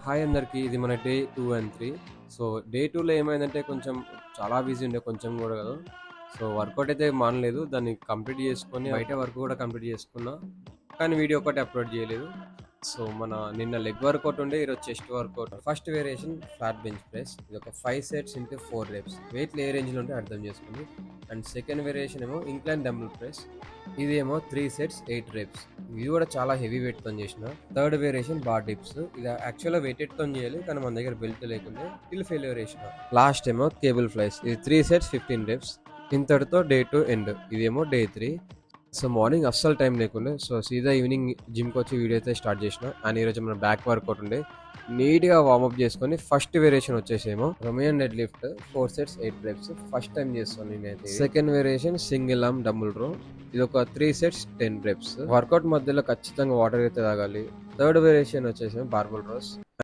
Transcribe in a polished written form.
Hi అందరికి. ఇది మన డే 2 అండ్ 3. సో డే 2లో ఏమైందంటే కొంచెం చాలా బిజీ ఉండే, కొంచెం కూడా కాదు. సో వర్కౌట్ అయితే మానలేదు, దాన్ని కంప్లీట్ చేసుకొని బయట వర్క్ కూడా కంప్లీట్ చేసుకున్నా. కానీ వీడియో ఒకటి అప్లోడ్ చేయలేదు. సో నిన్న లెగ్ వర్కౌట్ ఉండే, ఈరోజు chest workout. First variation flat bench press. ఇది ఒక 5 సెట్స్ ఇంటూ 4 రెప్స్. వెయిట్లు ఏ రేంజ్లో ఉంటే అర్థం చేసుకోండి. అండ్ సెకండ్ వేరియేషన్ ఏమో ఇంక్లైన్ డంబుల్ ప్రెస్. ఇదేమో 3 సెట్స్ 8 రెప్స్. ఇది కూడా చాలా హెవీ వెయిట్ తో చేసిన. Third variation bar dips. ఇది యాక్చువల్గా వెయిటెడ్ తో చేయాలి, కానీ మన దగ్గర బెల్ట్ లేకుండా టిల్ ఫెయిల్యూర్ వేసిన. లాస్ట్ ఏమో కేబుల్ ఫ్లైస్. ఇది 3 సెట్స్ 15 రెప్స్. ఇంతటితో డే 2 ఎండ్. ఇదేమో డే 3. సో మార్నింగ్ అస్సలు టైం లేకుండే, సో సీదా ఈవినింగ్ జిమ్కి వచ్చి వీడియో అయితే స్టార్ట్ చేసిన. అండ్ ఈరోజు మన బ్యాక్ వర్కౌట్ ఉండే, నీట్గా వార్మప్ చేసుకొని ఫస్ట్ వేరియేషన్ వచ్చేసేమో Romanian dead lift 4 sets 8 reps. First time చేస్తాను నేనైతే. Second variation single arm dumbbell row. ఇది ఒక 3 సెట్స్ 10 రెప్స్. వర్కౌట్ మధ్యలో ఖచ్చితంగా వాటర్ అయితే తాగాలి. థర్డ్ వేరియేషన్ వచ్చేసి బార్బల్ రోస్.